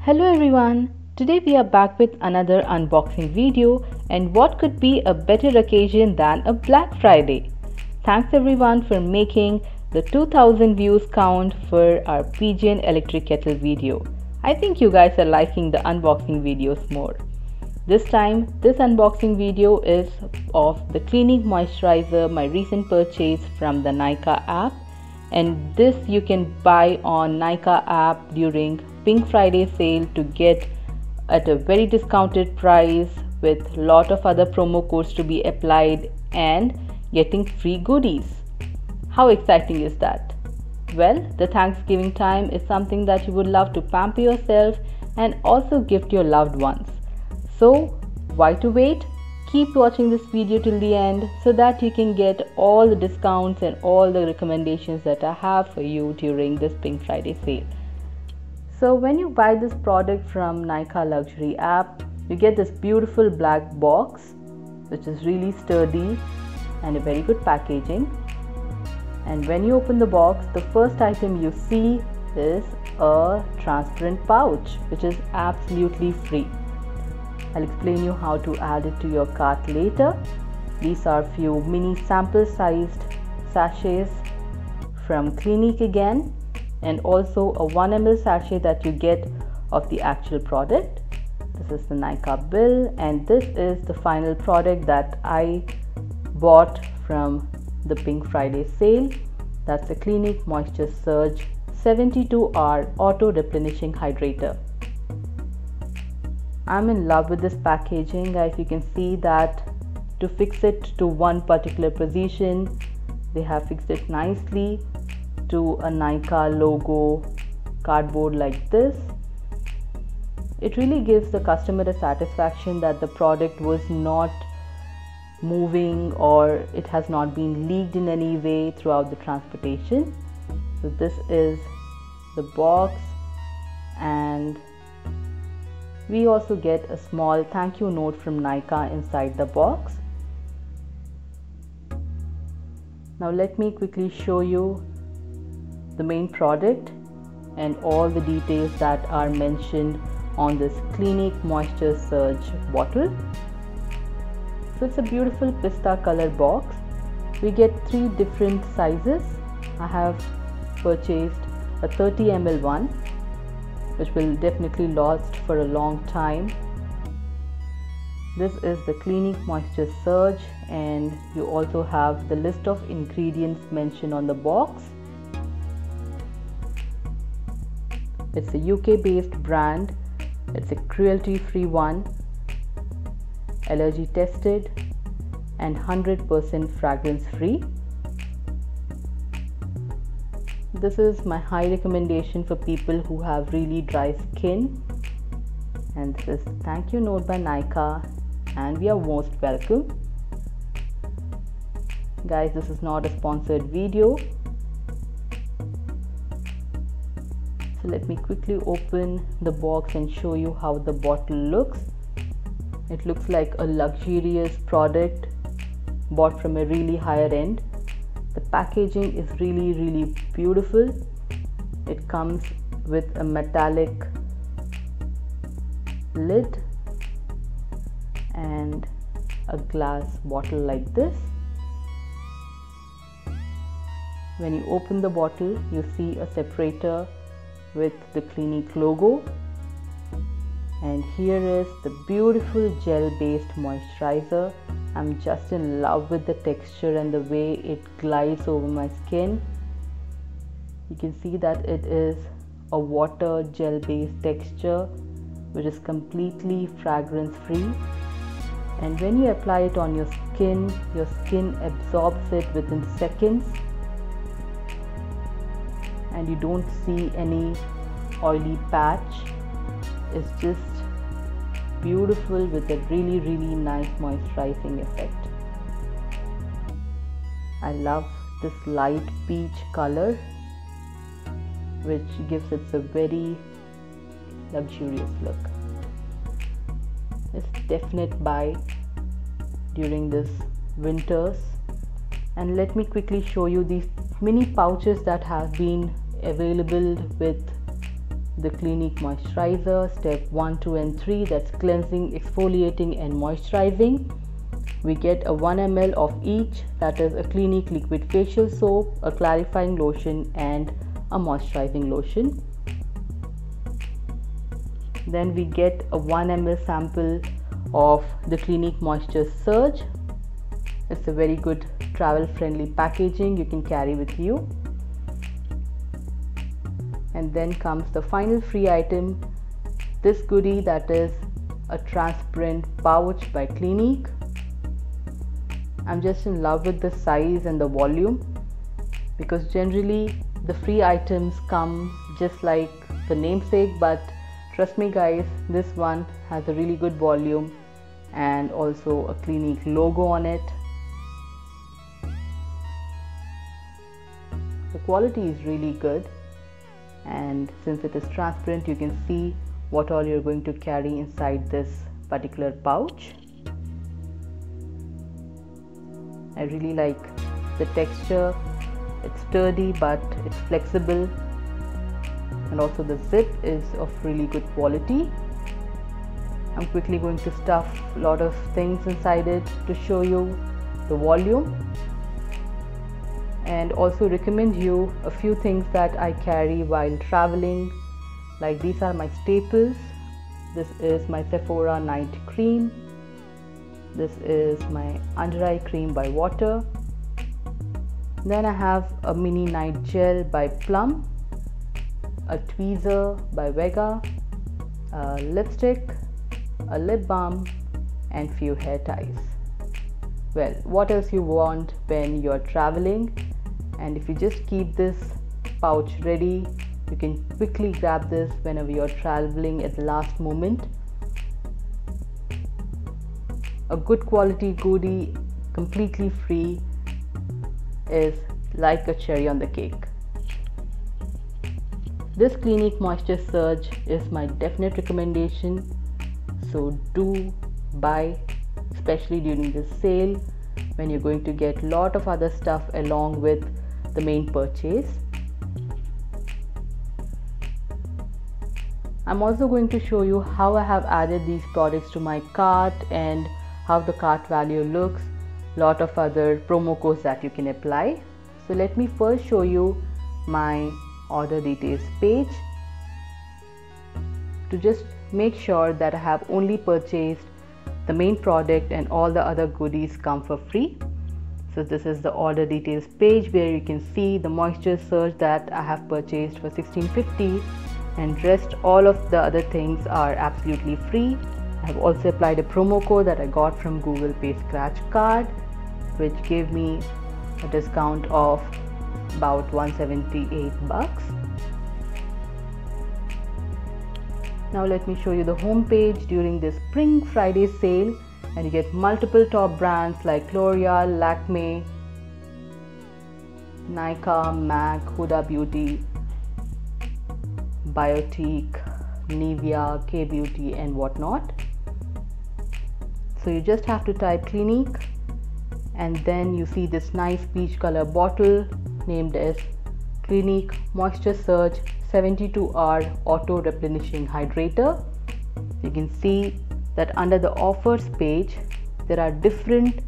Hello everyone, today we are back with another unboxing video, and what could be a better occasion than a Black Friday. Thanks everyone for making the 2000 views count for our Pigeon electric kettle video. I think you guys are liking the unboxing videos more. This time, this unboxing video is of the Clinique Moisturizer, my recent purchase from the Nykaa app. And this you can buy on Nykaa app during Pink Friday sale to get at a very discounted price with lot of other promo codes to be applied and getting free goodies. How exciting is that? Well, the Thanksgiving time is something that you would love to pamper yourself and also gift your loved ones. So why to wait? Keep watching this video till the end so that you can get all the discounts and all the recommendations that I have for you during this Pink Friday sale. So when you buy this product from Nykaa Luxury app, you get this beautiful black box which is really sturdy and a very good packaging. And when you open the box, the first item you see is a transparent pouch which is absolutely free. I'll explain you how to add it to your cart later. These are few mini sample sized sachets from Clinique again, and also a 1 ml sachet that you get of the actual product. This is the Nykaa bill, and this is the final product that I bought from the Pink Friday sale. That's the Clinique Moisture Surge 72-hour auto replenishing hydrator. I'm in love with this packaging, guys. You can see that to fix it to one particular position, they have fixed it nicely to a Nykaa logo cardboard like this. It really gives the customer a satisfaction that the product was not moving or it has not been leaked in any way throughout the transportation. So this is the box, and we also get a small thank you note from Nykaa inside the box. Now let me quickly show you the main product and all the details that are mentioned on this Clinique Moisture Surge bottle. So it's a beautiful pista color box. We get 3 different sizes. I have purchased a 30 ml one, which will definitely last for a long time. This is the Clinique Moisture Surge, and you also have the list of ingredients mentioned on the box. It's a UK based brand. It's a cruelty free one, allergy tested, and 100% fragrance free. This is my high recommendation for people who have really dry skin. And this is thank you note by Nykaa, and we are most welcome. Guys, this is not a sponsored video. So let me quickly open the box and show you how the bottle looks. It looks like a luxurious product bought from a really higher end. The packaging is really beautiful. It comes with a metallic lid and a glass bottle like this. When you open the bottle, you see a separator with the Clinique logo, and here is the beautiful gel based moisturizer. I'm just in love with the texture and the way it glides over my skin. You can see that it is a water gel based texture which is completely fragrance free, and when you apply it on your skin absorbs it within seconds, and you don't see any oily patch. It's just beautiful with a really nice moisturizing effect. I love this light peach color which gives it a very luxurious look. It's definite buy during this winters. And let me quickly show you these mini pouches that have been available with the Clinique moisturizer, step 1, 2 and 3, that's cleansing, exfoliating and moisturizing. We get a 1 ml of each, that is a Clinique liquid facial soap, a clarifying lotion and a moisturizing lotion. Then we get a 1 ml sample of the Clinique Moisture Surge. It's a very good travel friendly packaging, you can carry with you. And then comes the final free item, this goodie, that is a transparent pouch by Clinique. I'm just in love with the size and the volume, because generally the free items come just like the namesake, but trust me guys, this one has a really good volume and also a Clinique logo on it. The quality is really good, and since it is transparent, you can see what all you're going to carry inside this particular pouch. I really like the texture, it's sturdy but it's flexible, and also the zip is of really good quality. I'm quickly going to stuff a lot of things inside it to show you the volume, and also recommend you a few things that I carry while traveling. Like these are my staples. This is my Sephora night cream. This is my under eye cream by Water. Then I have a mini night gel by Plum, a tweezer by Vega, a lipstick, a lip balm and few hair ties. Well, what else you want when you're traveling? And if you just keep this pouch ready, you can quickly grab this whenever you're traveling at the last moment. A good quality goodie, completely free, is like a cherry on the cake. This Clinique Moisture Surge is my definite recommendation, so do buy, especially during this sale when you're going to get a lot of other stuff along with the main purchase. I'm also going to show you how I have added these products to my cart and how the cart value looks, lot of other promo codes that you can apply. So let me first show you my order details page to just make sure that I have only purchased the main product and all the other goodies come for free. So this is the order details page where you can see the Moisture Surge that I have purchased for $16.50, and rest all of the other things are absolutely free. I have also applied a promo code that I got from Google Pay Scratch Card, which gave me a discount of about $178. Now let me show you the home page during this Spring Friday sale, and you get multiple top brands like L'Oreal, Lakme, Nykaa, MAC, Huda Beauty, Biotique, Nivea, K-Beauty and whatnot. So you just have to type Clinique, and then you see this nice peach color bottle named as Clinique Moisture Surge 72-hour auto replenishing hydrator. You can see that under the offers page there are different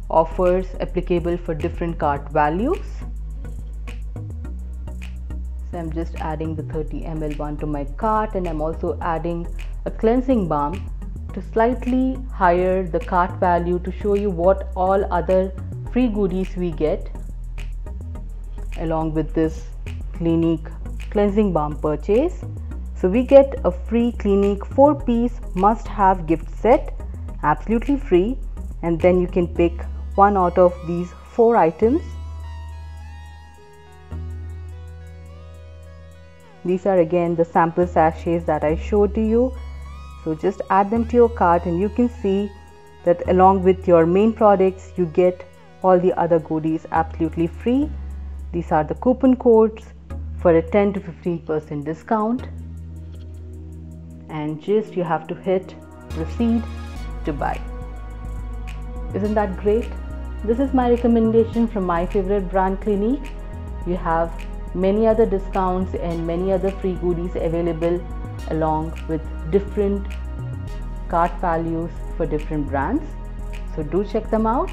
offers applicable for different cart values. So I'm just adding the 30 ml one to my cart, and I'm also adding a cleansing balm to slightly higher the cart value to show you what all other free goodies we get along with this Clinique cleansing balm purchase. So we get a free Clinique 4-piece must-have gift set, absolutely free, and then you can pick one out of these 4 items. These are again the sample sachets that I showed to you. So just add them to your cart, and you can see that along with your main products you get all the other goodies absolutely free. These are the coupon codes for a 10 to 15% discount, and just you have to hit proceed to buy. Isn't that great? This is my recommendation from my favorite brand Clinique. You have many other discounts and many other free goodies available, along with different cart values for different brands. So do check them out.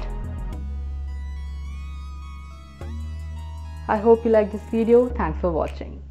I hope you like this video. Thanks for watching.